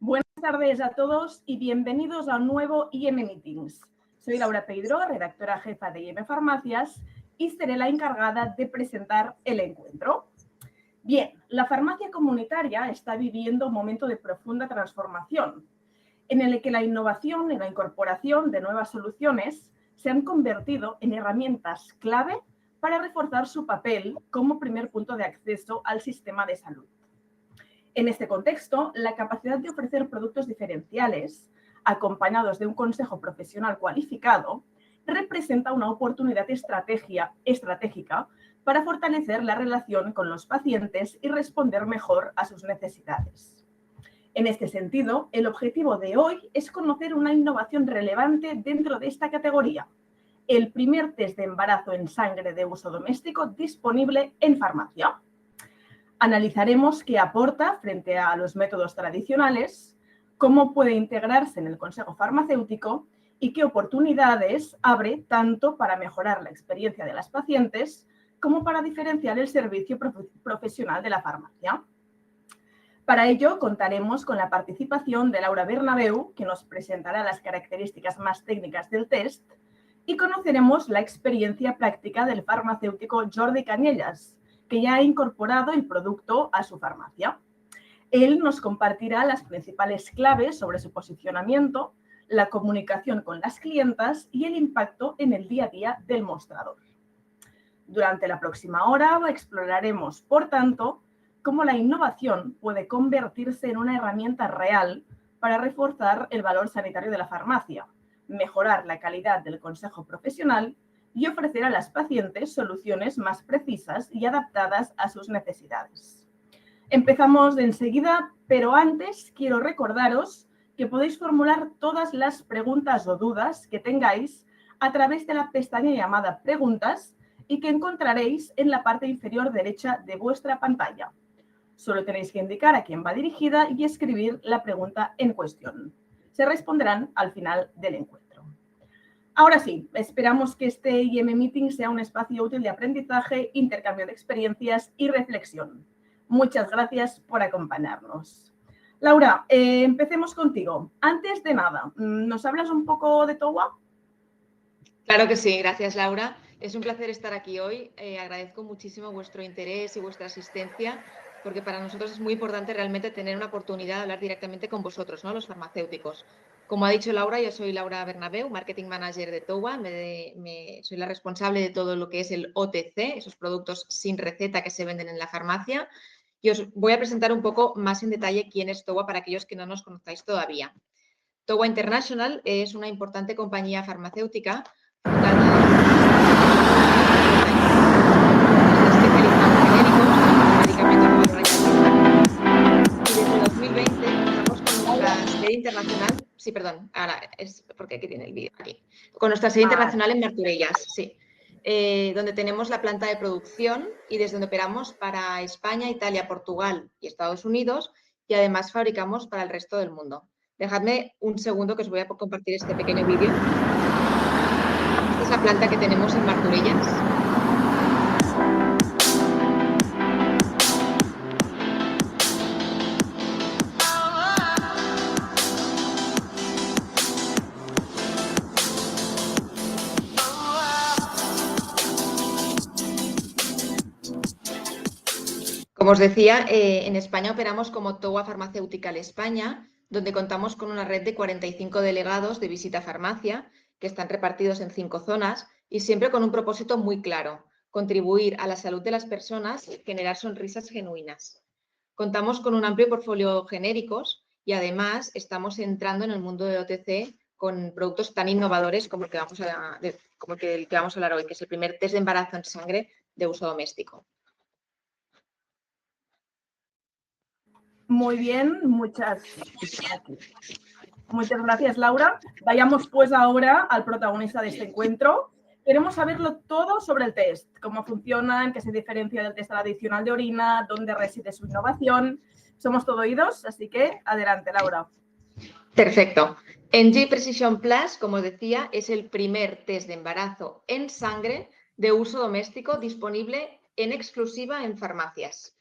Buenas tardes a todos y bienvenidos a un nuevo IM Meetings. Soy Laura Peidró, redactora jefa de IM Farmacias, y seré la encargada de presentar el encuentro. Bien, la farmacia comunitaria está viviendo un momento de profunda transformación, en el que la innovación y la incorporación de nuevas soluciones se han convertido en herramientas clave para reforzar su papel como primer punto de acceso al sistema de salud. En este contexto, la capacidad de ofrecer productos diferenciales, acompañados de un consejo profesional cualificado, representa una oportunidad estratégica para fortalecer la relación con los pacientes y responder mejor a sus necesidades. En este sentido, el objetivo de hoy es conocer una innovación relevante dentro de esta categoría: el primer test de embarazo en sangre de uso doméstico disponible en farmacia. Analizaremos qué aporta frente a los métodos tradicionales, cómo puede integrarse en el consejo farmacéutico y qué oportunidades abre tanto para mejorar la experiencia de las pacientes como para diferenciar el servicio profesional de la farmacia. Para ello, contaremos con la participación de Laura Bernabeu, que nos presentará las características más técnicas del test, y conoceremos la experiencia práctica del farmacéutico Jordi Cañellas, que ya ha incorporado el producto a su farmacia. Él nos compartirá las principales claves sobre su posicionamiento, la comunicación con las clientas y el impacto en el día a día del mostrador. Durante la próxima hora exploraremos, por tanto, cómo la innovación puede convertirse en una herramienta real para reforzar el valor sanitario de la farmacia, mejorar la calidad del consejo profesional y ofrecer a las pacientes soluciones más precisas y adaptadas a sus necesidades. Empezamos de enseguida, pero antes quiero recordaros que podéis formular todas las preguntas o dudas que tengáis a través de la pestaña llamada Preguntas y que encontraréis en la parte inferior derecha de vuestra pantalla. Solo tenéis que indicar a quién va dirigida y escribir la pregunta en cuestión. Se responderán al final del encuentro. Ahora sí, esperamos que este IM Meeting sea un espacio útil de aprendizaje, intercambio de experiencias y reflexión. Muchas gracias por acompañarnos. Laura, empecemos contigo. Antes de nada, ¿nos hablas un poco de TOWA? Claro que sí, gracias Laura. Es un placer estar aquí hoy. Agradezco muchísimo vuestro interés y vuestra asistencia, porque para nosotros es muy importante realmente tener una oportunidad de hablar directamente con vosotros, ¿no? Los farmacéuticos. Como ha dicho Laura, yo soy Laura Bernabeu, Marketing Manager de TOWA. Soy la responsable de todo lo que es el OTC, esos productos sin receta que se venden en la farmacia. Y os voy a presentar un poco más en detalle quién es TOWA para aquellos que no nos conozcáis todavía. TOWA International es una importante compañía farmacéutica internacional, sí, perdón, ahora es porque aquí tiene el vídeo, aquí, con nuestra sede internacional en Martorellas, sí, donde tenemos la planta de producción y desde donde operamos para España, Italia, Portugal y Estados Unidos, y además fabricamos para el resto del mundo. Dejadme un segundo que os voy a compartir este pequeño vídeo. Esta es la planta que tenemos en Martorellas. Como os decía, en España operamos como TOWA Farmacéutica España, donde contamos con una red de 45 delegados de visita farmacia que están repartidos en 5 zonas y siempre con un propósito muy claro: contribuir a la salud de las personas y generar sonrisas genuinas. Contamos con un amplio portfolio genéricos y además estamos entrando en el mundo de OTC con productos tan innovadores como el que vamos a hablar hoy, que es el primer test de embarazo en sangre de uso doméstico. Muy bien, muchas gracias, Laura. Vayamos pues ahora al protagonista de este encuentro. Queremos saberlo todo sobre el test, cómo funciona, en qué se diferencia del test tradicional de orina, dónde reside su innovación. Somos todo oídos, así que adelante, Laura. Perfecto. NG Precision Plus, como decía, es el primer test de embarazo en sangre de uso doméstico disponible en exclusiva en farmacias.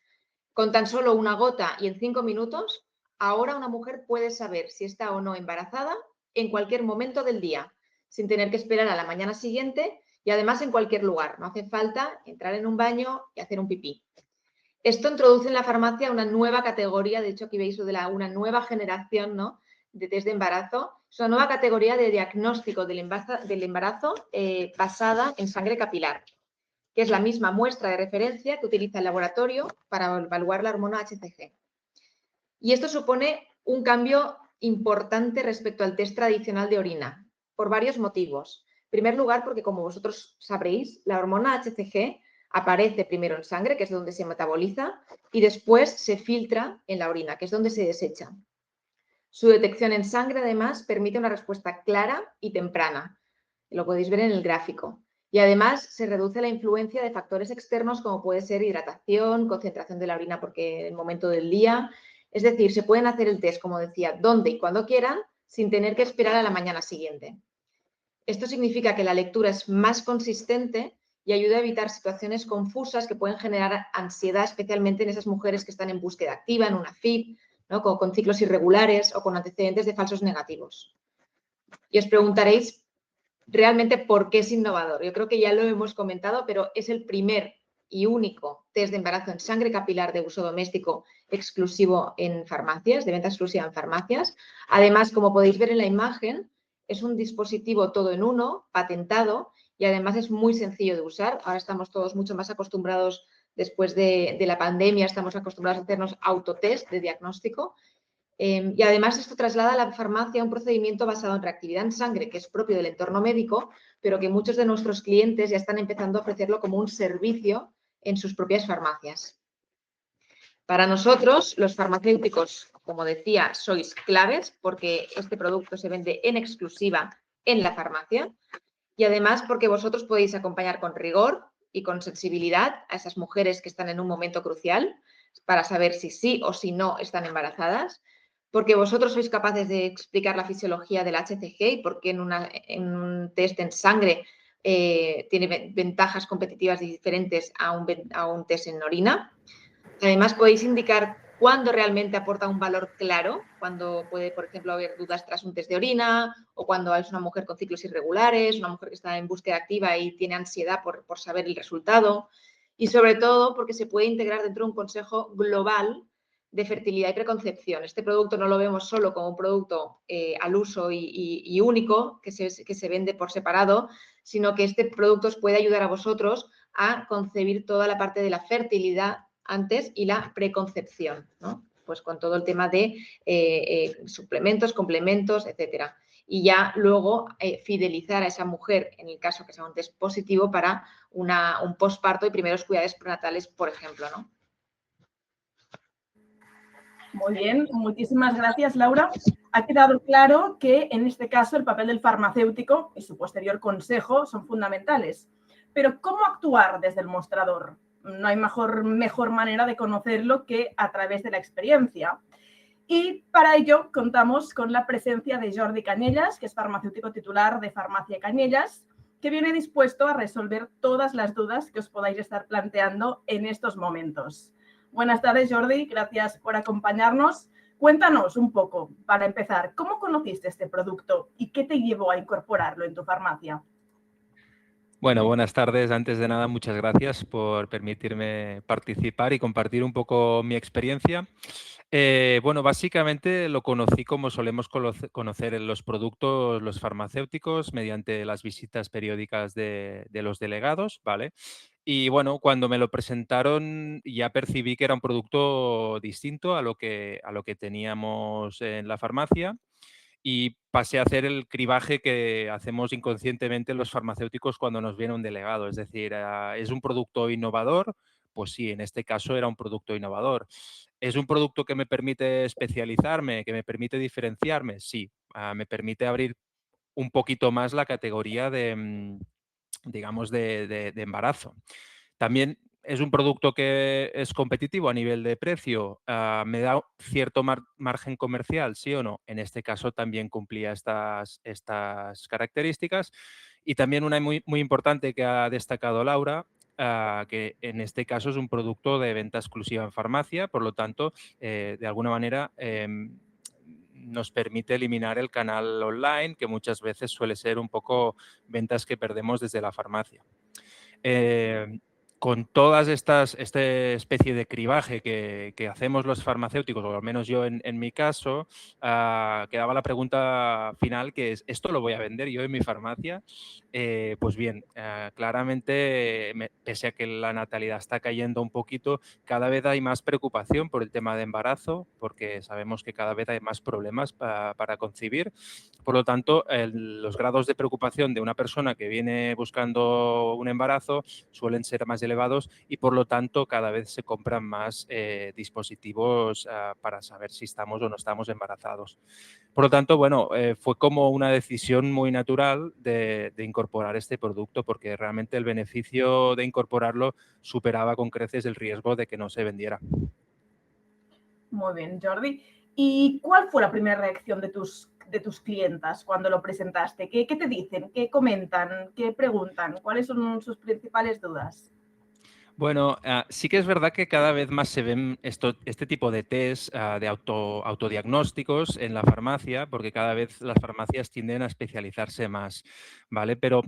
Con tan solo una gota y en 5 minutos ahora una mujer puede saber si está o no embarazada en cualquier momento del día, sin tener que esperar a la mañana siguiente y además en cualquier lugar. No hace falta entrar en un baño y hacer un pipí. Esto introduce en la farmacia una nueva categoría, de hecho aquí veis lo de una nueva generación, ¿no?, de test de embarazo. Es una nueva categoría de diagnóstico del embarazo basada en sangre capilar, que es la misma muestra de referencia que utiliza el laboratorio para evaluar la hormona HCG. Y esto supone un cambio importante respecto al test tradicional de orina, por varios motivos. En primer lugar, porque como vosotros sabréis, la hormona HCG aparece primero en sangre, que es donde se metaboliza, y después se filtra en la orina, que es donde se desecha. Su detección en sangre, además, permite una respuesta clara y temprana. Lo podéis ver en el gráfico. Y además se reduce la influencia de factores externos como puede ser hidratación, concentración de la orina porque en el momento del día. Es decir, se pueden hacer el test, como decía, donde y cuando quieran, sin tener que esperar a la mañana siguiente. Esto significa que la lectura es más consistente y ayuda a evitar situaciones confusas que pueden generar ansiedad, especialmente en esas mujeres que están en búsqueda activa, en una FIP, ¿no?, con ciclos irregulares o con antecedentes de falsos negativos. Y os preguntaréis realmente por qué es innovador. Yo creo que ya lo hemos comentado, pero es el primer y único test de embarazo en sangre capilar de uso doméstico exclusivo en farmacias, de venta exclusiva en farmacias. Además, como podéis ver en la imagen, es un dispositivo todo en uno, patentado, y además es muy sencillo de usar. Ahora estamos todos mucho más acostumbrados, después de la pandemia, estamos acostumbrados a hacernos autotest de diagnóstico. Y además esto traslada a la farmacia un procedimiento basado en reactividad en sangre, que es propio del entorno médico, pero que muchos de nuestros clientes ya están empezando a ofrecerlo como un servicio en sus propias farmacias. Para nosotros, los farmacéuticos, como decía, sois claves porque este producto se vende en exclusiva en la farmacia y además porque vosotros podéis acompañar con rigor y con sensibilidad a esas mujeres que están en un momento crucial para saber si sí o si no están embarazadas, porque vosotros sois capaces de explicar la fisiología del HCG y por qué en un test en sangre tiene ventajas competitivas diferentes a un test en orina. Además, podéis indicar cuándo realmente aporta un valor claro, cuando puede, por ejemplo, haber dudas tras un test de orina o cuando es una mujer con ciclos irregulares, una mujer que está en búsqueda activa y tiene ansiedad por saber el resultado. Y sobre todo porque se puede integrar dentro de un consejo global de fertilidad y preconcepción. Este producto no lo vemos solo como un producto al uso y único que se vende por separado, sino que este producto os puede ayudar a vosotros a concebir toda la parte de la fertilidad antes y la preconcepción, ¿no? Pues con todo el tema de suplementos, complementos, etcétera. Y ya luego fidelizar a esa mujer, en el caso que sea un test positivo, para un posparto y primeros cuidados prenatales, por ejemplo, ¿no? Muy bien, muchísimas gracias, Laura. Ha quedado claro que en este caso el papel del farmacéutico y su posterior consejo son fundamentales. Pero ¿cómo actuar desde el mostrador? No hay mejor manera de conocerlo que a través de la experiencia. Y para ello contamos con la presencia de Jordi Cañellas, que es farmacéutico titular de Farmacia Cañellas, que viene dispuesto a resolver todas las dudas que os podáis estar planteando en estos momentos. Buenas tardes, Jordi, gracias por acompañarnos. Cuéntanos un poco, para empezar, ¿cómo conociste este producto y qué te llevó a incorporarlo en tu farmacia? Bueno, buenas tardes. Antes de nada, muchas gracias por permitirme participar y compartir un poco mi experiencia. Bueno, básicamente lo conocí como solemos conocer en los productos, los farmacéuticos, mediante las visitas periódicas de los delegados, ¿vale? Y bueno, cuando me lo presentaron ya percibí que era un producto distinto a lo que teníamos en la farmacia y pasé a hacer el cribaje que hacemos inconscientemente los farmacéuticos cuando nos viene un delegado. Es decir, ¿es un producto innovador? Pues sí, en este caso era un producto innovador. ¿Es un producto que me permite especializarme, que me permite diferenciarme? Sí, me permite abrir un poquito más la categoría de, digamos, de embarazo. También es un producto que es competitivo a nivel de precio. ¿Me da cierto margen comercial, sí o no? En este caso también cumplía estas características. Y también una muy, muy importante que ha destacado Laura, que en este caso es un producto de venta exclusiva en farmacia, por lo tanto, de alguna manera nos permite eliminar el canal online, que muchas veces suele ser un poco ventas que perdemos desde la farmacia. Con todas esta especie de cribaje que hacemos los farmacéuticos, o al menos yo en mi caso, quedaba la pregunta final, que es, ¿esto lo voy a vender yo en mi farmacia? Pues bien, claramente, pese a que la natalidad está cayendo un poquito, cada vez hay más preocupación por el tema de embarazo, porque sabemos que cada vez hay más problemas para concebir. Por lo tanto, los grados de preocupación de una persona que viene buscando un embarazo suelen ser más elevados y, por lo tanto, cada vez se compran más dispositivos para saber si estamos o no estamos embarazados. Por lo tanto, bueno, fue como una decisión muy natural de incorporar este producto, porque realmente el beneficio de incorporarlo superaba con creces el riesgo de que no se vendiera. Muy bien, Jordi. ¿Y cuál fue la primera reacción de tus clientas cuando lo presentaste? ¿Qué te dicen? ¿Qué comentan? ¿Qué preguntan? ¿Cuáles son sus principales dudas? Bueno, sí que es verdad que cada vez más se ven este tipo de test de autodiagnósticos en la farmacia, porque cada vez las farmacias tienden a especializarse más, ¿vale? Pero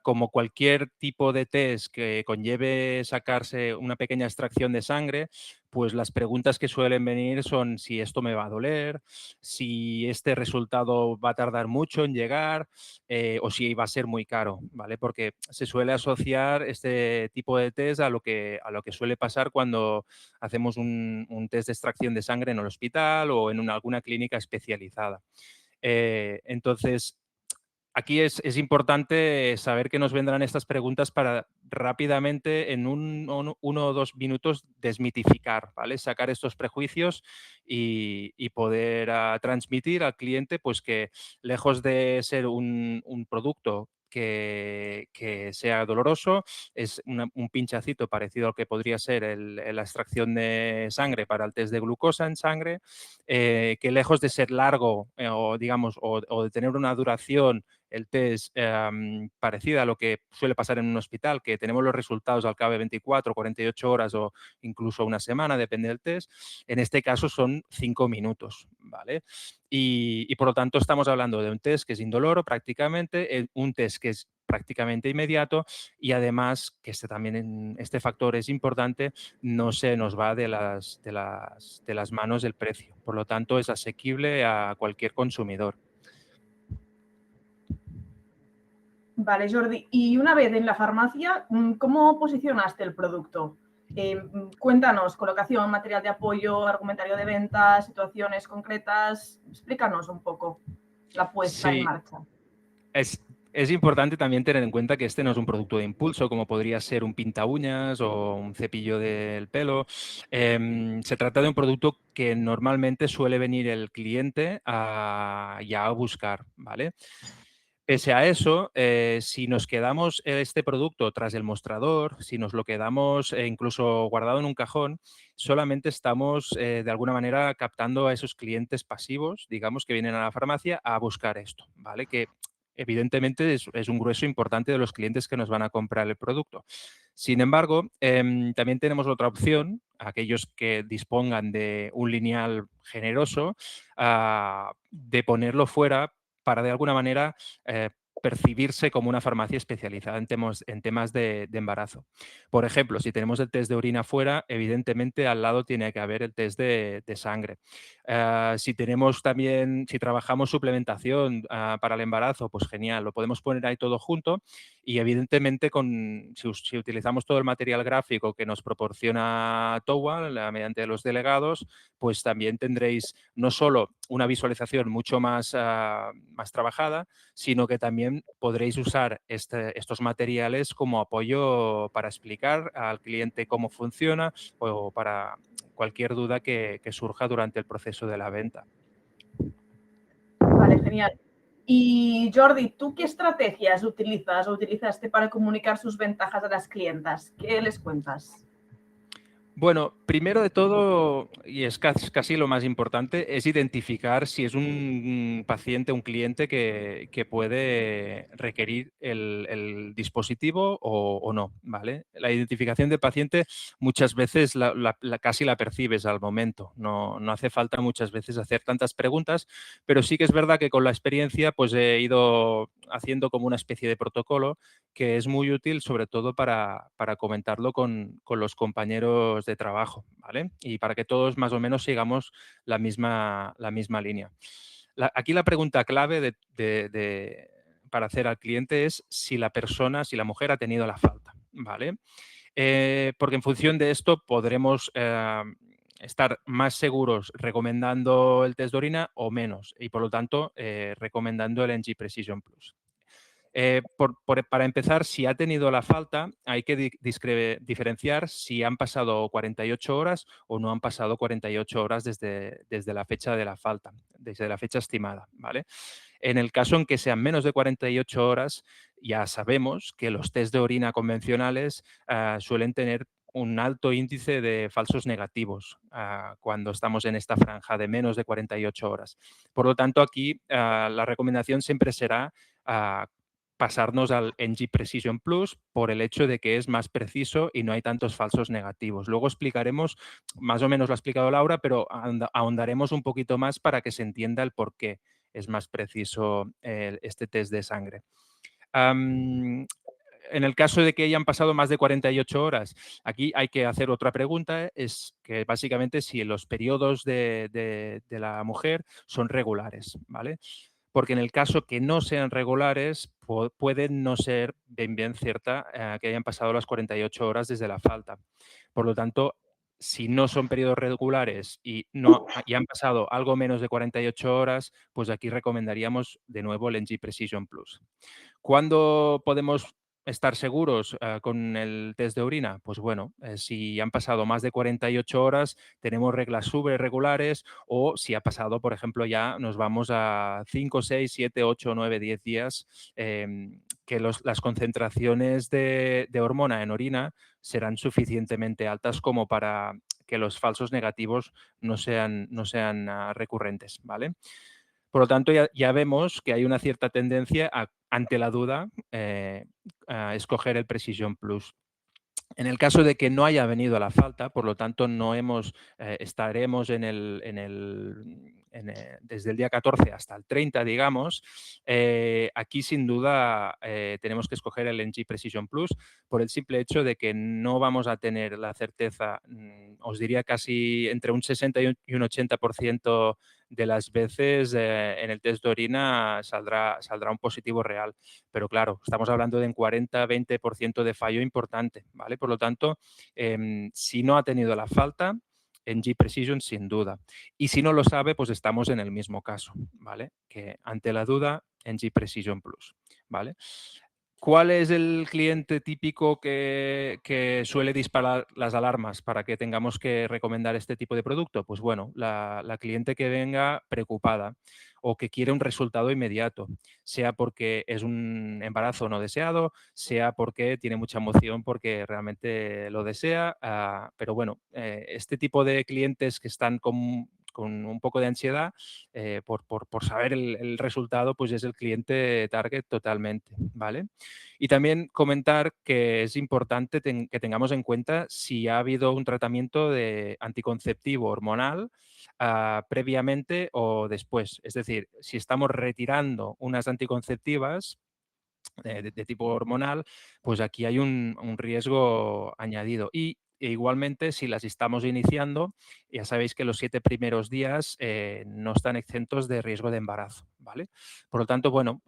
como cualquier tipo de test que conlleve sacarse una pequeña extracción de sangre, pues las preguntas que suelen venir son si esto me va a doler, si este resultado va a tardar mucho en llegar, o si va a ser muy caro, ¿vale? Porque se suele asociar este tipo de test a lo que suele pasar cuando hacemos un test de extracción de sangre en el hospital o en alguna clínica especializada. Entonces, aquí es importante saber que nos vendrán estas preguntas para rápidamente, en uno o 2 minutos, desmitificar, ¿vale? Sacar estos prejuicios y poder transmitir al cliente, pues, que lejos de ser un producto que sea doloroso, es un pinchacito parecido al que podría ser la extracción de sangre para el test de glucosa en sangre, que lejos de ser largo o, digamos, o de tener una duración el test parecida a lo que suele pasar en un hospital, que tenemos los resultados al cabo de 24, 48 horas o incluso una semana, depende del test. En este caso son 5 minutos, ¿vale? Y por lo tanto estamos hablando de un test que es indoloro prácticamente, un test que es prácticamente inmediato y además, que este factor es importante, no se nos va de las manos del precio. Por lo tanto, es asequible a cualquier consumidor. Vale, Jordi. Y una vez en la farmacia, ¿cómo posicionaste el producto? Cuéntanos, colocación, material de apoyo, argumentario de venta, situaciones concretas. Explícanos un poco la puesta en Sí, marcha. es importante también tener en cuenta que este no es un producto de impulso, como podría ser un pinta uñas o un cepillo del pelo. Se trata de un producto que normalmente suele venir el cliente ya a buscar, ¿vale? Pese a eso, si nos quedamos este producto tras el mostrador, si nos lo quedamos incluso guardado en un cajón, solamente estamos de alguna manera captando a esos clientes pasivos, digamos, que vienen a la farmacia a buscar esto, ¿vale? Que evidentemente es un grueso importante de los clientes que nos van a comprar el producto. Sin embargo, también tenemos otra opción, aquellos que dispongan de un lineal generoso, de ponerlo fuera para de alguna manera percibirse como una farmacia especializada en temas de embarazo. Por ejemplo, si tenemos el test de orina fuera, evidentemente al lado tiene que haber el test de sangre. Si trabajamos suplementación para el embarazo, pues genial, lo podemos poner ahí todo junto y evidentemente si utilizamos todo el material gráfico que nos proporciona TOWA mediante los delegados, pues también tendréis no solo una visualización mucho más trabajada, sino que también podréis usar estos materiales como apoyo para explicar al cliente cómo funciona o para cualquier duda que surja durante el proceso de la venta. Vale, genial. Y Jordi, ¿tú qué estrategias utilizas o utilizaste para comunicar sus ventajas a las clientas? ¿Qué les cuentas? Bueno, primero de todo, y es casi lo más importante, es identificar si es un paciente, un cliente que puede requerir el dispositivo o no, ¿vale? La identificación del paciente muchas veces casi la percibes al momento. No hace falta muchas veces hacer tantas preguntas, pero sí que es verdad que con la experiencia pues he ido haciendo como una especie de protocolo que es muy útil sobre todo para comentarlo con los compañeros de trabajo, ¿vale? Y para que todos más o menos sigamos la misma línea. Aquí la pregunta clave para hacer al cliente es si la mujer ha tenido la falta, ¿vale? Porque en función de esto podremos estar más seguros recomendando el test de orina o menos y por lo tanto recomendando el NG Precision Plus. Para empezar, si ha tenido la falta, hay que diferenciar si han pasado 48 horas o no han pasado 48 horas desde la fecha de la falta, desde la fecha estimada, ¿vale? En el caso en que sean menos de 48 horas, ya sabemos que los test de orina convencionales suelen tener un alto índice de falsos negativos cuando estamos en esta franja de menos de 48 horas. Por lo tanto, aquí la recomendación siempre será pasarnos al NG Precision Plus por el hecho de que es más preciso y no hay tantos falsos negativos. Luego explicaremos, más o menos lo ha explicado Laura, pero ahondaremos un poquito más para que se entienda el por qué es más preciso este test de sangre. En el caso de que hayan pasado más de 48 horas, aquí hay que hacer otra pregunta, es que básicamente si los periodos de la mujer son regulares, ¿vale? Porque en el caso que no sean regulares, pueden no ser bien cierta que hayan pasado las 48 horas desde la falta. Por lo tanto, si no son periodos regulares y han pasado algo menos de 48 horas, pues aquí recomendaríamos de nuevo el NG Precision Plus. ¿Cuándo podemos estar seguros con el test de orina? Pues bueno, si han pasado más de 48 horas, tenemos reglas subregulares o si ha pasado, por ejemplo, ya nos vamos a 5, 6, 7, 8, 9, 10 días, que las concentraciones de hormona en orina serán suficientemente altas como para que los falsos negativos no sean recurrentes, ¿vale? Por lo tanto, ya vemos que hay una cierta tendencia ante la duda a escoger el Precision Plus. En el caso de que no haya venido a la falta, por lo tanto, estaremos desde el día 14 hasta el 30, digamos. Aquí, sin duda, tenemos que escoger el NG Precision Plus por el simple hecho de que no vamos a tener la certeza, os diría casi entre un 60 y un 80% de las veces en el test de orina saldrá un positivo real. Pero claro, estamos hablando de un 40-20% de fallo importante, ¿vale? Por lo tanto, si no ha tenido la falta, en G Precision sin duda. Y si no lo sabe, pues estamos en el mismo caso, ¿vale? Que ante la duda, en G Precision Plus, ¿vale? ¿Cuál es el cliente típico que suele disparar las alarmas para que tengamos que recomendar este tipo de producto? Pues bueno, la cliente que venga preocupada o que quiere un resultado inmediato, sea porque es un embarazo no deseado, sea porque tiene mucha emoción porque realmente lo desea. Pero bueno, este tipo de clientes que están con un poco de ansiedad por saber el resultado, pues es el cliente target totalmente, ¿vale? Y también comentar que es importante que tengamos en cuenta si ha habido un tratamiento de anticonceptivo hormonal previamente o después. Es decir, si estamos retirando unas anticonceptivas de tipo hormonal, pues aquí hay un riesgo añadido. Igualmente, si las estamos iniciando, ya sabéis que los 7 primeros días no están exentos de riesgo de embarazo, ¿vale? Por lo tanto, bueno,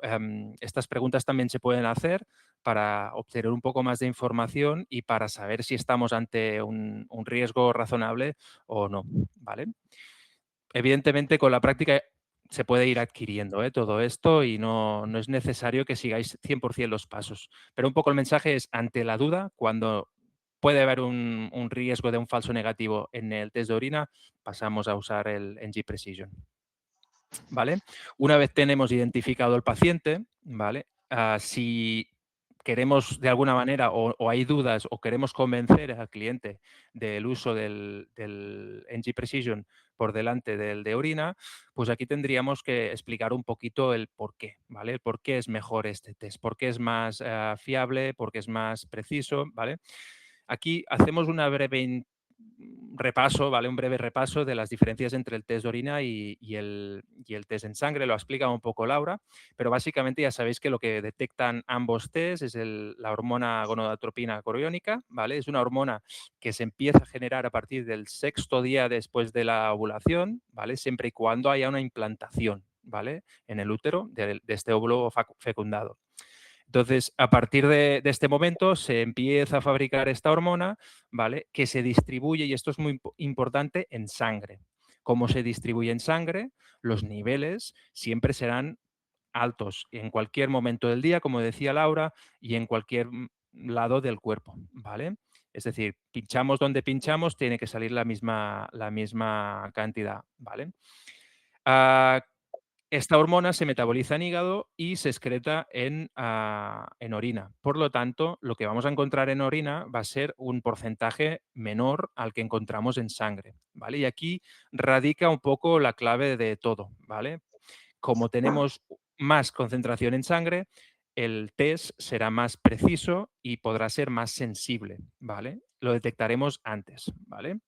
estas preguntas también se pueden hacer para obtener un poco más de información y para saber si estamos ante un riesgo razonable o no, ¿vale? Evidentemente, con la práctica se puede ir adquiriendo todo esto y no es necesario que sigáis 100% los pasos. Pero un poco el mensaje es, ante la duda, cuando puede haber un riesgo de un falso negativo en el test de orina, pasamos a usar el NG Precision. ¿Vale? Una vez tenemos identificado el paciente, ¿vale? Si queremos de alguna manera o hay dudas o queremos convencer al cliente del uso del NG Precision por delante del de orina, pues aquí tendríamos que explicar un poquito el por qué, ¿vale? El por qué es mejor este test, por qué es más fiable, por qué es más preciso, ¿vale? Aquí hacemos una breve repaso, ¿vale? Un breve repaso de las diferencias entre el test de orina y el test en sangre. Lo ha explicado un poco Laura, pero básicamente ya sabéis que lo que detectan ambos test es la hormona gonadotropina coriónica, ¿vale? Es una hormona que se empieza a generar a partir del 6º día después de la ovulación, ¿vale? Siempre y cuando haya una implantación, ¿vale? En el útero de este óvulo fecundado. Entonces, a partir de este momento se empieza a fabricar esta hormona, ¿vale? Que se distribuye, y esto es muy importante, en sangre. Cómo se distribuye en sangre, los niveles siempre serán altos en cualquier momento del día, como decía Laura, y en cualquier lado del cuerpo, ¿vale? Es decir, pinchamos donde pinchamos, tiene que salir la misma cantidad, ¿vale? Esta hormona se metaboliza en hígado y se excreta en orina. Por lo tanto, lo que vamos a encontrar en orina va a ser un porcentaje menor al que encontramos en sangre, ¿vale? Y aquí radica un poco la clave de todo, ¿vale? Como tenemos más concentración en sangre, el test será más preciso y podrá ser más sensible, ¿vale? Lo detectaremos antes, ¿vale?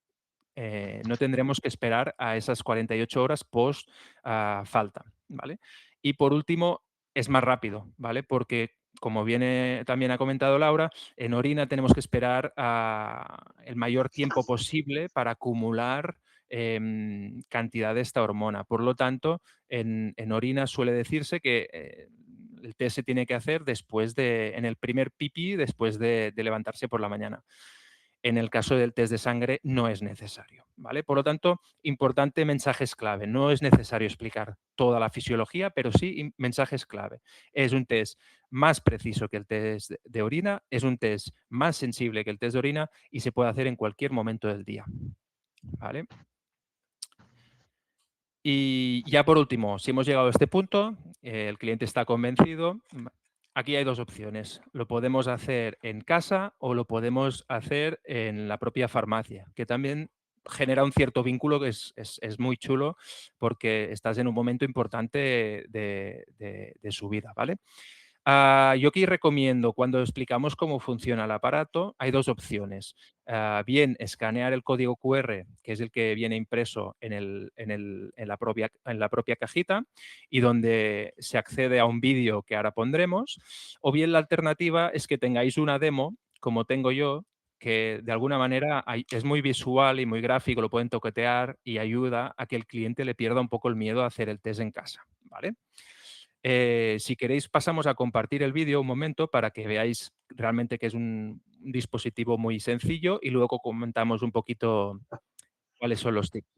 No tendremos que esperar a esas 48 horas post falta, ¿vale? Y por último, es más rápido, ¿vale? Porque, como también ha comentado Laura, en orina tenemos que esperar el mayor tiempo posible para acumular cantidad de esta hormona. Por lo tanto, en orina suele decirse que el test se tiene que hacer en el primer pipí, después de levantarse por la mañana. En el caso del test de sangre no es necesario, ¿vale? Por lo tanto, importante mensajes clave. No es necesario explicar toda la fisiología, pero sí mensajes clave. Es un test más preciso que el test de orina, es un test más sensible que el test de orina y se puede hacer en cualquier momento del día, ¿vale? Y ya por último, si hemos llegado a este punto, el cliente está convencido, aquí hay dos opciones. Lo podemos hacer en casa o lo podemos hacer en la propia farmacia, que también genera un cierto vínculo que es muy chulo porque estás en un momento importante de su vida, ¿vale? Yo aquí recomiendo, cuando explicamos cómo funciona el aparato, hay dos opciones. Bien, escanear el código QR, que es el que viene impreso en la propia cajita y donde se accede a un vídeo que ahora pondremos, o bien la alternativa es que tengáis una demo, como tengo yo, que de alguna manera es muy visual y muy gráfico, lo pueden toquetear y ayuda a que el cliente le pierda un poco el miedo a hacer el test en casa, ¿vale? Si queréis, pasamos a compartir el vídeo un momento para que veáis realmente que es un dispositivo muy sencillo y luego comentamos un poquito cuáles son los tips.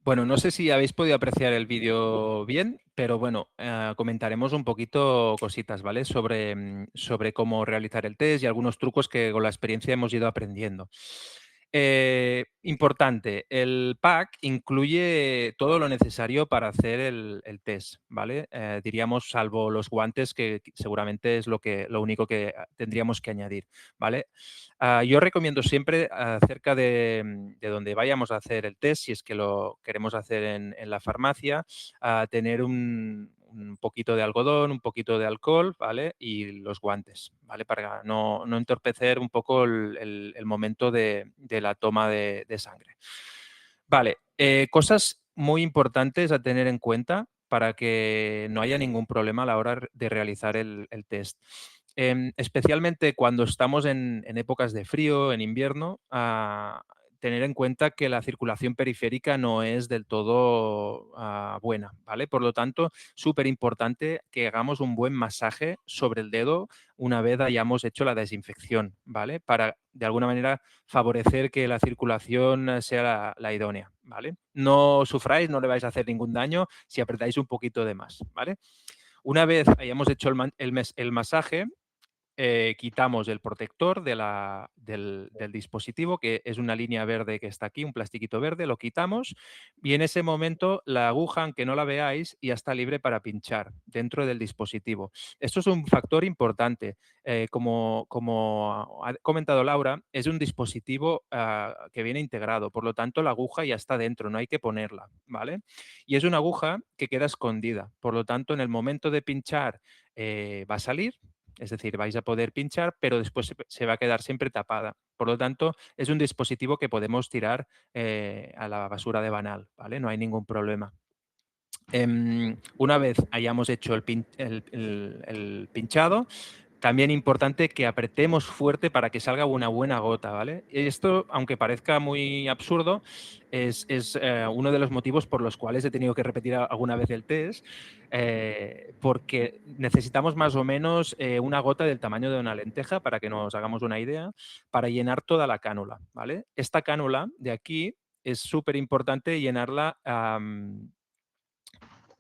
Bueno, no sé si habéis podido apreciar el vídeo bien, pero bueno, comentaremos un poquito cositas, ¿vale? Sobre cómo realizar el test y algunos trucos que con la experiencia hemos ido aprendiendo. Importante, el pack incluye todo lo necesario para hacer el test, ¿vale? Diríamos, salvo los guantes, que seguramente es lo único que tendríamos que añadir, ¿vale? Yo recomiendo siempre acerca de donde vayamos a hacer el test, si es que lo queremos hacer en la farmacia, tener un poquito de algodón, un poquito de alcohol, ¿vale? Y los guantes, ¿vale? Para no entorpecer un poco el momento de la toma de sangre. Vale, cosas muy importantes a tener en cuenta para que no haya ningún problema a la hora de realizar el test. Especialmente cuando estamos en épocas de frío, en invierno, tener en cuenta que la circulación periférica no es del todo buena, ¿vale? Por lo tanto, súper importante que hagamos un buen masaje sobre el dedo una vez hayamos hecho la desinfección, ¿vale? Para, de alguna manera, favorecer que la circulación sea la idónea, ¿vale? No sufráis, no le vais a hacer ningún daño si apretáis un poquito de más, ¿vale? Una vez hayamos hecho el masaje, quitamos el protector del dispositivo, que es una línea verde que está aquí, un plastiquito verde, lo quitamos y en ese momento la aguja, aunque no la veáis, ya está libre para pinchar dentro del dispositivo. Esto es un factor importante. Como ha comentado Laura, es un dispositivo que viene integrado, por lo tanto la aguja ya está dentro, no hay que ponerla, ¿vale? Y es una aguja que queda escondida, por lo tanto en el momento de pinchar va a salir. Es decir, vais a poder pinchar, pero después se va a quedar siempre tapada. Por lo tanto, es un dispositivo que podemos tirar a la basura de banal, ¿vale? No hay ningún problema. Una vez hayamos hecho el pinchado, también importante que apretemos fuerte para que salga una buena gota, ¿vale? Esto, aunque parezca muy absurdo, es uno de los motivos por los cuales he tenido que repetir alguna vez el test, porque necesitamos más o menos una gota del tamaño de una lenteja, para que nos hagamos una idea, para llenar toda la cánula, ¿vale? Esta cánula de aquí es súper importante llenarla,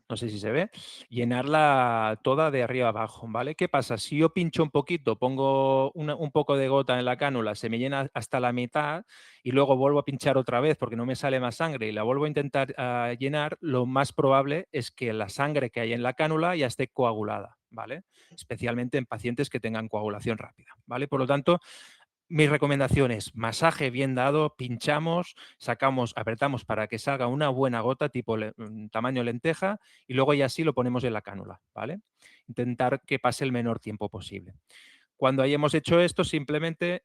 no sé si se ve, llenarla toda de arriba abajo, ¿vale? ¿Qué pasa? Si yo pincho un poquito, pongo un poco de gota en la cánula, se me llena hasta la mitad y luego vuelvo a pinchar otra vez porque no me sale más sangre y la vuelvo a intentar llenar, lo más probable es que la sangre que hay en la cánula ya esté coagulada, ¿vale? Especialmente en pacientes que tengan coagulación rápida, ¿vale? Por lo tanto, mi recomendación es masaje bien dado, pinchamos, sacamos, apretamos para que salga una buena gota tipo tamaño lenteja y luego ya sí lo ponemos en la cánula, ¿vale? Intentar que pase el menor tiempo posible. Cuando hayamos hecho esto, simplemente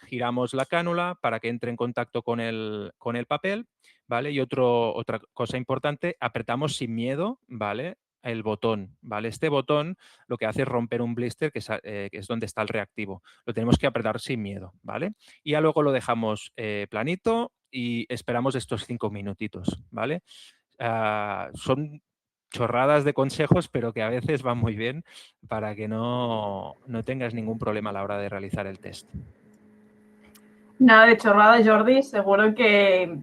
giramos la cánula para que entre en contacto con el papel, ¿vale? Y otra cosa importante, apretamos sin miedo, ¿vale? El botón, ¿vale? Este botón lo que hace es romper un blister, que es donde está el reactivo. Lo tenemos que apretar sin miedo, ¿vale? Y ya luego lo dejamos planito y esperamos estos 5 minutitos, ¿vale? Son chorradas de consejos, pero que a veces van muy bien para que no tengas ningún problema a la hora de realizar el test. Nada de chorrada, Jordi, seguro que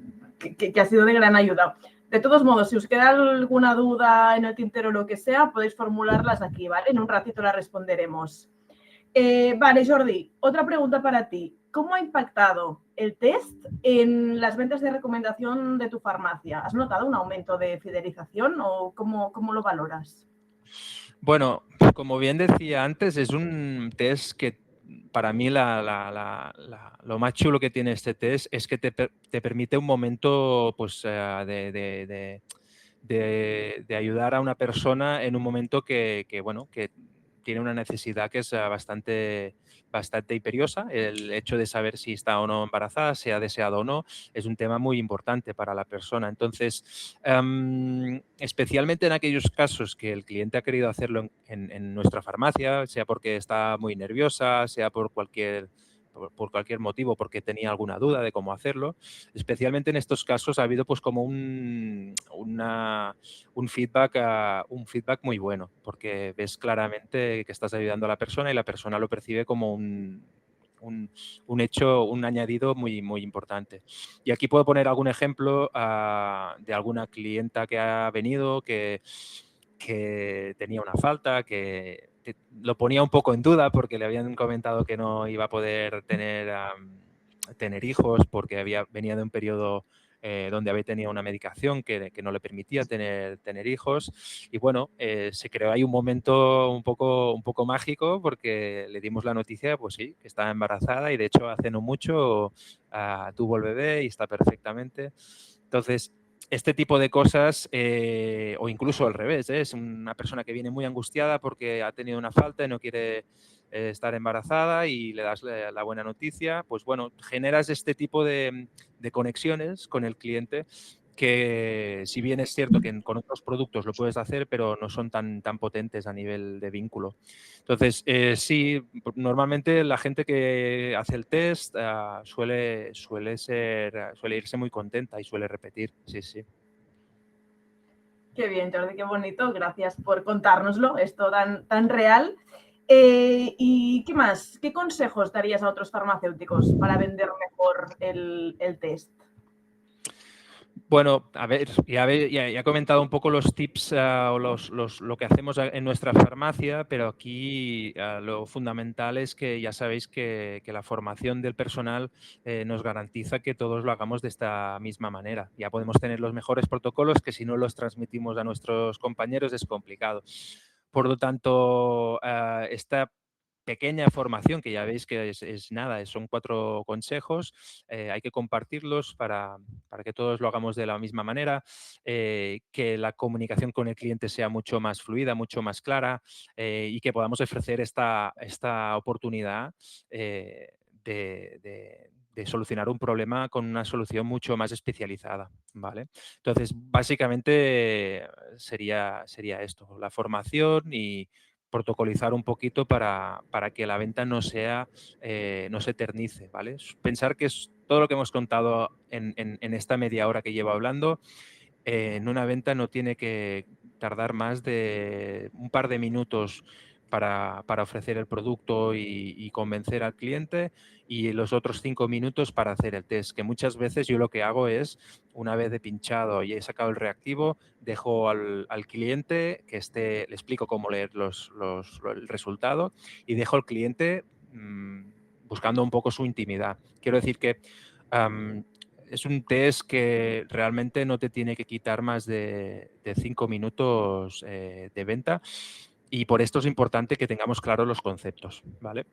ha sido de gran ayuda. De todos modos, si os queda alguna duda en el tintero o lo que sea, podéis formularlas aquí, ¿vale? En un ratito las responderemos. Vale, Jordi, otra pregunta para ti. ¿Cómo ha impactado el test en las ventas de recomendación de tu farmacia? ¿Has notado un aumento de fidelización o cómo lo valoras? Bueno, como bien decía antes, es un test que para mí lo más chulo que tiene este test es que te permite un momento pues, de ayudar a una persona en un momento bueno, que tiene una necesidad que es bastante imperiosa. El hecho de saber si está o no embarazada, si ha deseado o no, es un tema muy importante para la persona. Entonces, especialmente en aquellos casos que el cliente ha querido hacerlo en nuestra farmacia, sea porque está muy nerviosa, sea por cualquier motivo, porque tenía alguna duda de cómo hacerlo. Especialmente en estos casos ha habido pues como un feedback muy bueno, porque ves claramente que estás ayudando a la persona y la persona lo percibe como un hecho, un añadido muy, muy importante. Y aquí puedo poner algún ejemplo de alguna clienta que ha venido, que tenía una falta, que lo ponía un poco en duda porque le habían comentado que no iba a poder tener hijos porque venía de un periodo donde había tenido una medicación que no le permitía tener hijos. Y bueno, se creó ahí un momento un poco mágico porque le dimos la noticia, pues sí, que estaba embarazada y de hecho hace no mucho tuvo el bebé y está perfectamente. Entonces, este tipo de cosas, o incluso al revés, es una persona que viene muy angustiada porque ha tenido una falta y no quiere estar embarazada y le das la buena noticia, pues bueno, generas este tipo de conexiones con el cliente que si bien es cierto que con otros productos lo puedes hacer, pero no son tan potentes a nivel de vínculo. Entonces, sí, normalmente la gente que hace el test suele irse muy contenta y suele repetir, sí, sí. Qué bien, Jordi, qué bonito. Gracias por contárnoslo, esto tan real. ¿Y qué más? ¿Qué consejos darías a otros farmacéuticos para vender mejor el test? Bueno, a ver, ya he comentado un poco los tips o lo que hacemos en nuestra farmacia, pero aquí lo fundamental es que ya sabéis que la formación del personal nos garantiza que todos lo hagamos de esta misma manera. Ya podemos tener los mejores protocolos que si no los transmitimos a nuestros compañeros es complicado. Por lo tanto, esta pequeña formación, que ya veis que es nada, son 4 consejos, hay que compartirlos para que todos lo hagamos de la misma manera, que la comunicación con el cliente sea mucho más fluida, mucho más clara y que podamos ofrecer esta oportunidad de solucionar un problema con una solución mucho más especializada, ¿vale? Entonces, básicamente sería esto, la formación y protocolizar un poquito para que la venta no se eternice, ¿vale? Pensar que es todo lo que hemos contado en esta media hora que llevo hablando, en una venta no tiene que tardar más de un par de minutos para ofrecer el producto y convencer al cliente y los otros 5 minutos para hacer el test, que muchas veces yo lo que hago es, una vez he pinchado y he sacado el reactivo, dejo al cliente que le explico cómo leer el resultado y dejo al cliente buscando un poco su intimidad. Quiero decir que es un test que realmente no te tiene que quitar más de 5 minutos de venta y por esto es importante que tengamos claros los conceptos, ¿vale?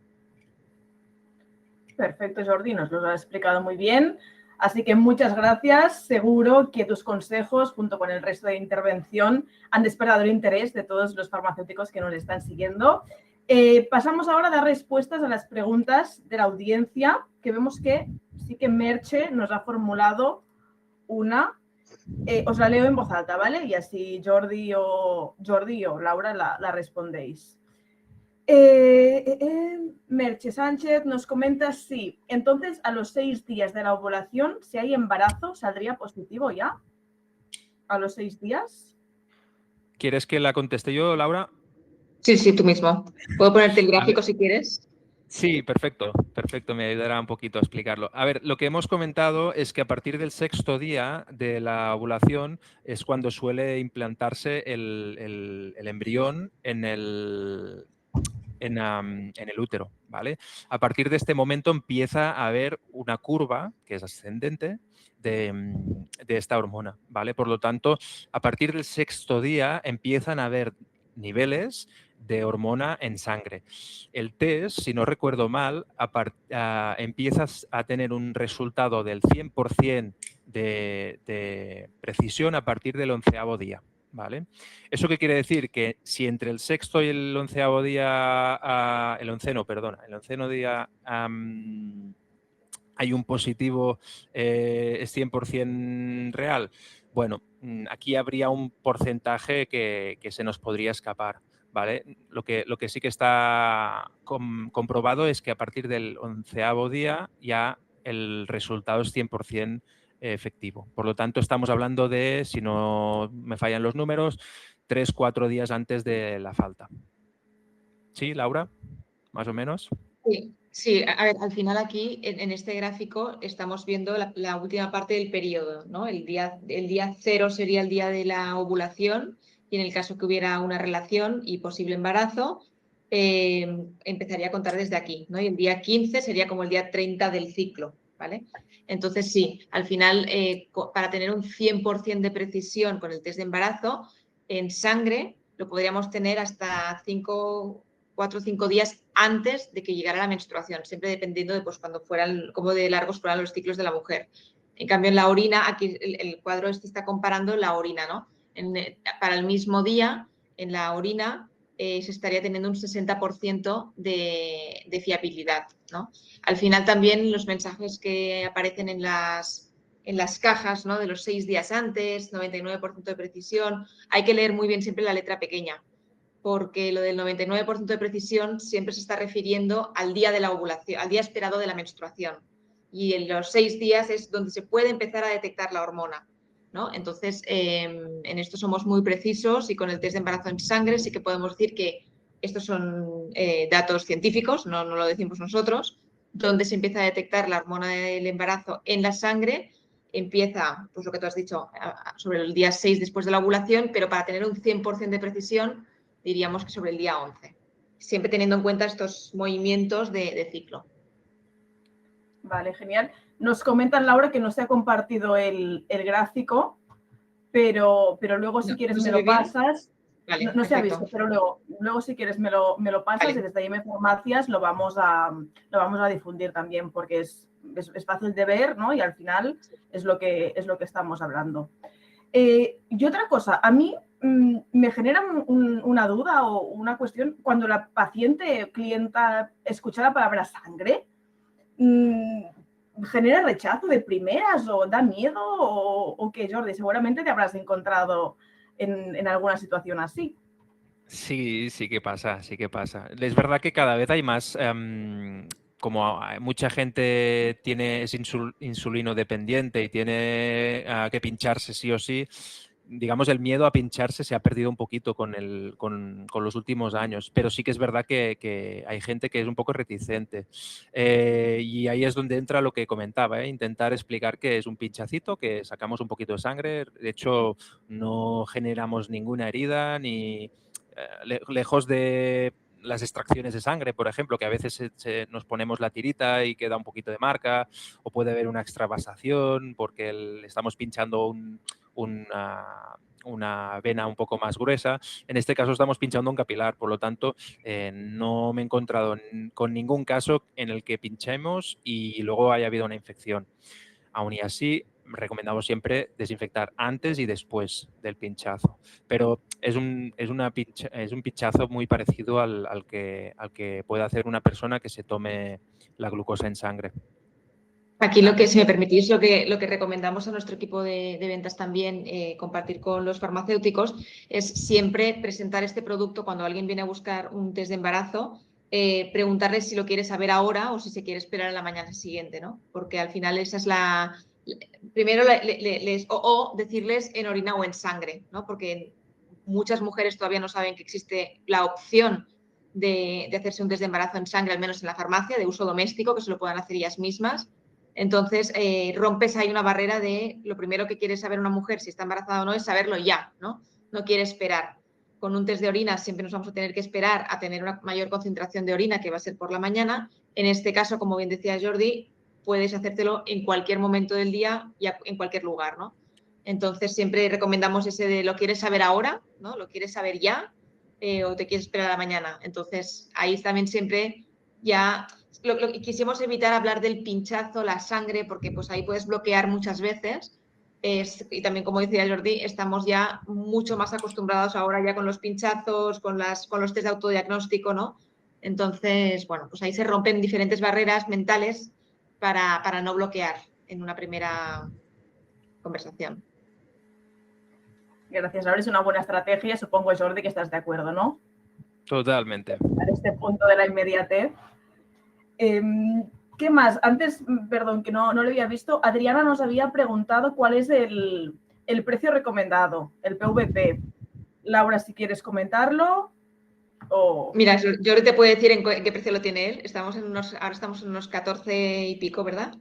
Perfecto, Jordi, nos lo has explicado muy bien. Así que muchas gracias. Seguro que tus consejos, junto con el resto de intervención, han despertado el interés de todos los farmacéuticos que nos están siguiendo. Pasamos ahora a dar respuestas a las preguntas de la audiencia, que vemos que sí que Merche nos ha formulado una. Os la leo en voz alta, ¿vale? Y así Jordi o Laura la respondéis. Merche Sánchez nos comenta si entonces a los 6 días de la ovulación, si hay embarazo, ¿saldría positivo ya? ¿A los 6 días? ¿Quieres que la conteste yo, Laura? Sí, tú mismo. Puedo ponerte el gráfico si quieres. Sí, perfecto, me ayudará un poquito a explicarlo. A ver, lo que hemos comentado es que a partir del 6.º día de la ovulación es cuando suele implantarse el embrión en el útero, ¿vale? A partir de este momento empieza a haber una curva que es ascendente de esta hormona, ¿vale? Por lo tanto, a partir del 6.º día empiezan a haber niveles de hormona en sangre. El test, si no recuerdo mal, empiezas a tener un resultado del 100% de precisión a partir del 11º día. ¿Vale? ¿Eso qué quiere decir? Que si entre el 6.º y el 11º día, el 11º día hay un positivo, es 100% real, bueno, aquí habría un porcentaje que se nos podría escapar. ¿Vale? Lo que sí que está comprobado es que a partir del 11º día ya el resultado es 100% efectivo. Por lo tanto, estamos hablando de, si no me fallan los números, 3-4 días antes de la falta. ¿Sí, Laura? ¿Más o menos? Sí, a ver, al final aquí en este gráfico estamos viendo la última parte del periodo, ¿no? El día 0 sería el día de la ovulación y en el caso que hubiera una relación y posible embarazo, empezaría a contar desde aquí, ¿no? Y el día 15 sería como el día 30 del ciclo, ¿vale? Entonces sí, al final para tener un 100% de precisión con el test de embarazo, en sangre lo podríamos tener hasta 4 o 5 días antes de que llegara la menstruación, siempre dependiendo de pues, cómo de largos fueran los ciclos de la mujer. En cambio, en la orina, aquí el cuadro este está comparando la orina, ¿no? Para el mismo día, en la orina se estaría teniendo un 60% de fiabilidad, ¿no? Al final también los mensajes que aparecen en las cajas, ¿no? De los 6 días antes, 99% de precisión, hay que leer muy bien siempre la letra pequeña, porque lo del 99% de precisión siempre se está refiriendo al día de la ovulación, al día esperado de la menstruación. Y en los 6 días es donde se puede empezar a detectar la hormona, ¿no? Entonces, en esto somos muy precisos y con el test de embarazo en sangre sí que podemos decir que estos son datos científicos, no lo decimos nosotros, donde se empieza a detectar la hormona del embarazo en la sangre. Empieza, pues lo que tú has dicho, sobre el día 6 después de la ovulación, pero para tener un 100% de precisión diríamos que sobre el día 11, siempre teniendo en cuenta estos movimientos de ciclo. Vale, genial. Nos comentan, Laura, que no se ha compartido el gráfico, pero luego si quieres me lo pasas. Vale, no se ha visto, pero luego si quieres me lo pasas, vale. Y desde IM Farmacias lo vamos a difundir también, porque es fácil de ver, ¿no? Y al final es lo que estamos hablando. Y otra cosa, a mí me genera una duda o una cuestión cuando la paciente clienta escucha la palabra sangre. ¿Genera rechazo de primeras o da miedo o qué, Jordi? Seguramente te habrás encontrado en alguna situación así. Sí, sí que pasa, sí que pasa. Es verdad que cada vez hay más, como mucha gente es insulino dependiente y tiene que pincharse sí o sí, digamos, el miedo a pincharse se ha perdido un poquito con los últimos años, pero sí que es verdad que hay gente que es un poco reticente. Y ahí es donde entra lo que comentaba, intentar explicar que es un pinchacito, que sacamos un poquito de sangre, de hecho no generamos ninguna herida ni lejos de las extracciones de sangre, por ejemplo, que a veces nos ponemos la tirita y queda un poquito de marca, o puede haber una extravasación porque le estamos pinchando una vena un poco más gruesa. En este caso estamos pinchando un capilar, por lo tanto no me he encontrado con ningún caso en el que pinchemos y luego haya habido una infección. Aún y así, recomendamos siempre desinfectar antes y después del pinchazo, pero es un pinchazo muy parecido al que puede hacer una persona que se tome la glucosa en sangre. Aquí si me permitís, lo que recomendamos a nuestro equipo de ventas también, compartir con los farmacéuticos, es siempre presentar este producto cuando alguien viene a buscar un test de embarazo, preguntarle si lo quiere saber ahora o si se quiere esperar a la mañana siguiente, ¿no? Porque al final esa es primero o decirles en orina o en sangre, ¿no? Porque muchas mujeres todavía no saben que existe la opción de hacerse un test de embarazo en sangre, al menos en la farmacia, de uso doméstico, que se lo puedan hacer ellas mismas. Entonces, rompes ahí una barrera de lo primero que quiere saber una mujer si está embarazada o no es saberlo ya, ¿no? No quiere esperar. Con un test de orina siempre nos vamos a tener que esperar a tener una mayor concentración de orina, que va a ser por la mañana. En este caso, como bien decía Jordi, puedes hacértelo en cualquier momento del día y en cualquier lugar, ¿no? Entonces, siempre recomendamos ese de lo quieres saber ahora, ¿no? Lo quieres saber ya o te quieres esperar a la mañana. Entonces, ahí también siempre ya... quisimos evitar hablar del pinchazo, la sangre, porque pues ahí puedes bloquear muchas veces. Y también, como decía Jordi, estamos ya mucho más acostumbrados ahora ya con los pinchazos, con los test de autodiagnóstico, ¿no? Entonces, bueno, pues ahí se rompen diferentes barreras mentales para no bloquear en una primera conversación. Gracias, Laura. Es una buena estrategia. Supongo, Jordi, que estás de acuerdo, ¿no? Totalmente. A este punto de la inmediatez. ¿Qué más? Antes, perdón, que no lo había visto, Adriana nos había preguntado cuál es el precio recomendado, el PVP. Laura, si quieres comentarlo. O... Mira, Jordi te puede decir en qué precio lo tiene él. Ahora estamos en unos 14 y pico, ¿verdad?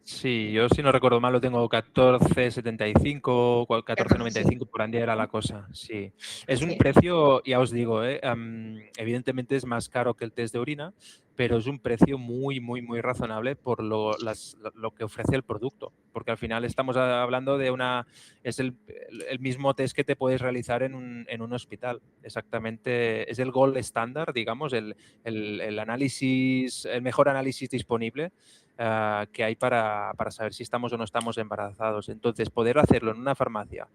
Sí, yo si no recuerdo mal lo tengo 14,75, 14, sí. 14,95, por ahí era la cosa, sí. Es un Sí. precio, ya os digo, evidentemente es más caro que el test de orina, pero es un precio muy, muy, muy razonable por lo que ofrece el producto. Porque al final estamos hablando de es el mismo test que te puedes realizar en un hospital. Exactamente, es el gold estándar, digamos, el mejor análisis disponible que hay para saber si estamos o no estamos embarazados. Entonces, poder hacerlo en una farmacia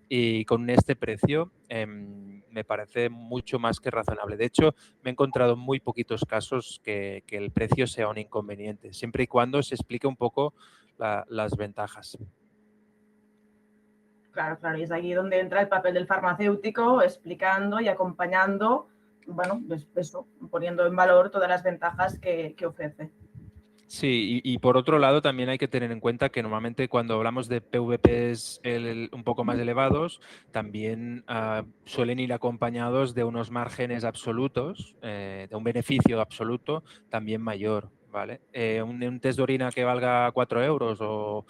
y con este precio me parece mucho más que razonable. De hecho, me he encontrado muy poquitos casos que el precio sea un inconveniente, siempre y cuando se explique un poco las ventajas. Claro, claro, y es aquí donde entra el papel del farmacéutico, explicando y acompañando, bueno, pues eso, poniendo en valor todas las ventajas que ofrece. Sí, y por otro lado también hay que tener en cuenta que normalmente cuando hablamos de PVPs un poco más elevados, también suelen ir acompañados de unos márgenes absolutos, de un beneficio absoluto también mayor. ¿Vale? Un test de orina que valga 4 euros o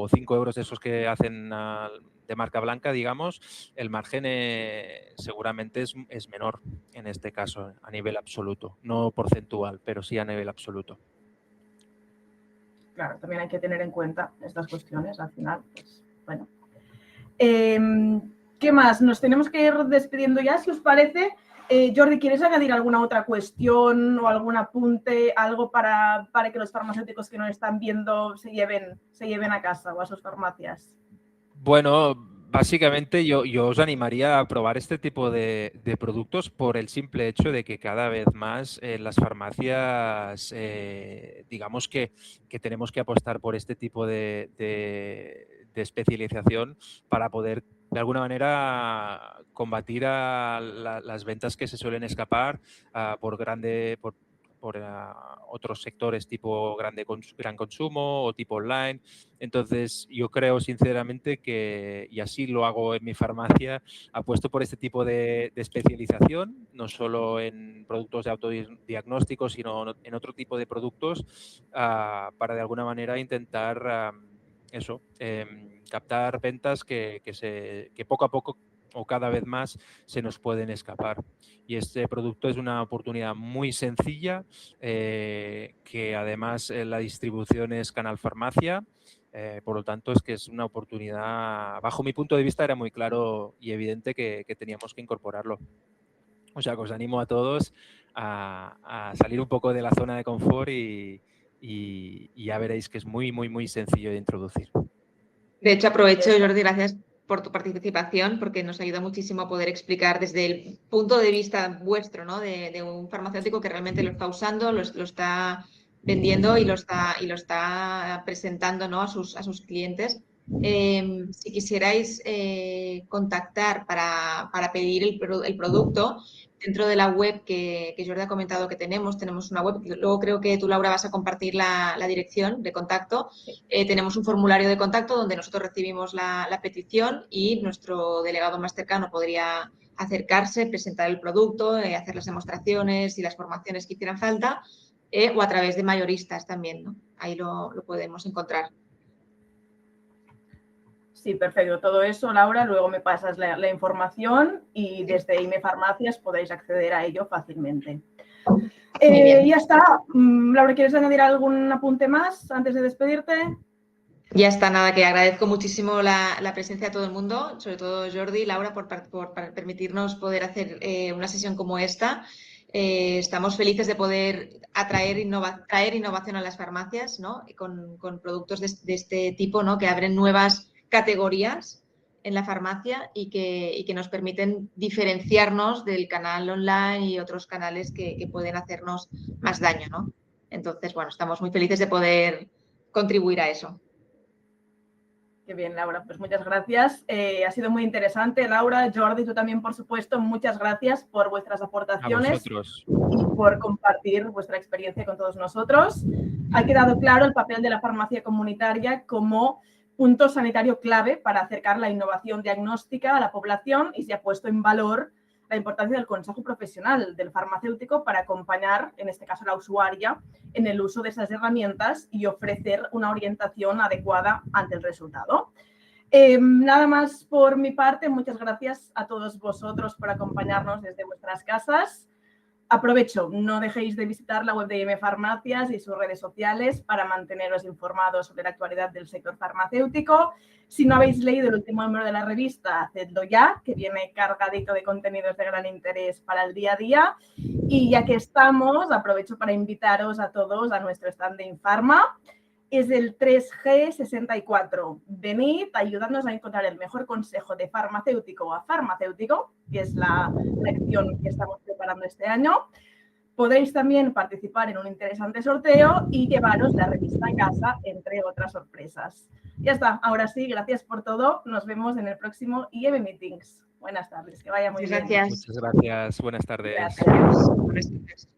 5 euros de esos que hacen de marca blanca, digamos, el margen seguramente es menor en este caso a nivel absoluto, no porcentual, pero sí a nivel absoluto. Claro, también hay que tener en cuenta estas cuestiones al final. Pues, bueno. ¿Qué más? Nos tenemos que ir despidiendo ya, si os parece. Jordi, ¿quieres añadir alguna otra cuestión o algún apunte, algo para que los farmacéuticos que nos están viendo se lleven a casa o a sus farmacias? Bueno, básicamente yo os animaría a probar este tipo de productos por el simple hecho de que cada vez más las farmacias, digamos que tenemos que apostar por este tipo de especialización para poder de alguna manera combatir a las ventas que se suelen escapar por otros sectores tipo gran consumo o tipo online. Entonces, yo creo sinceramente que, y así lo hago en mi farmacia, apuesto por este tipo de especialización, no solo en productos de autodiagnóstico, sino en otro tipo de productos para de alguna manera intentar captar ventas que poco a poco o cada vez más se nos pueden escapar. Y este producto es una oportunidad muy sencilla, que además la distribución es Canal Farmacia. Por lo tanto, es que es una oportunidad, bajo mi punto de vista, era muy claro y evidente que teníamos que incorporarlo. O sea, que os animo a todos a salir un poco de la zona de confort y ya veréis que es muy, muy, muy sencillo de introducir. De hecho, aprovecho, Jordi, gracias por tu participación, porque nos ayuda muchísimo a poder explicar desde el punto de vista vuestro, ¿no? De un farmacéutico que realmente lo está usando, lo está vendiendo y lo está presentando, ¿no? a sus clientes. Si quisierais contactar para pedir el producto, dentro de la web que Jordi ha comentado que tenemos una web, luego creo que tú, Laura, vas a compartir la dirección de contacto. Tenemos un formulario de contacto donde nosotros recibimos la petición y nuestro delegado más cercano podría acercarse, presentar el producto, hacer las demostraciones y las formaciones que hicieran falta, o a través de mayoristas también, ¿no? Ahí lo podemos encontrar. Sí, perfecto. Todo eso, Laura, luego me pasas la información y desde IME Farmacias podéis acceder a ello fácilmente. Ya está. Laura, ¿quieres añadir algún apunte más antes de despedirte? Ya está, nada, que agradezco muchísimo la presencia de todo el mundo, sobre todo Jordi y Laura, por permitirnos poder hacer una sesión como esta. Estamos felices de poder traer innovación a las farmacias, ¿no? Con productos de este tipo, ¿no? Que abren nuevas categorías en la farmacia y que nos permiten diferenciarnos del canal online y otros canales que pueden hacernos más daño, ¿no? Entonces, bueno, estamos muy felices de poder contribuir a eso. Qué bien, Laura. Pues muchas gracias. Ha sido muy interesante, Laura. Jordi, tú también, por supuesto, muchas gracias por vuestras aportaciones y por compartir vuestra experiencia con todos nosotros. Ha quedado claro el papel de la farmacia comunitaria como punto sanitario clave para acercar la innovación diagnóstica a la población y se ha puesto en valor la importancia del consejo profesional del farmacéutico para acompañar, en este caso, a la usuaria en el uso de esas herramientas y ofrecer una orientación adecuada ante el resultado. Nada más por mi parte, muchas gracias a todos vosotros por acompañarnos desde vuestras casas. Aprovecho, no dejéis de visitar la web de IM Farmacias y sus redes sociales para manteneros informados sobre la actualidad del sector farmacéutico. Si no habéis leído el último número de la revista, hacedlo ya, que viene cargadito de contenidos de gran interés para el día a día. Y ya que estamos, aprovecho para invitaros a todos a nuestro stand de Infarma. Es el 3G64. Venid, ayudadnos a encontrar el mejor consejo de farmacéutico a farmacéutico, que es la lección que estamos preparando este año. Podéis también participar en un interesante sorteo y llevaros la revista a casa, entre otras sorpresas. Ya está, ahora sí, gracias por todo. Nos vemos en el próximo IM Meetings. Buenas tardes, que vaya muy bien. Gracias. Muchas gracias, buenas tardes. Gracias.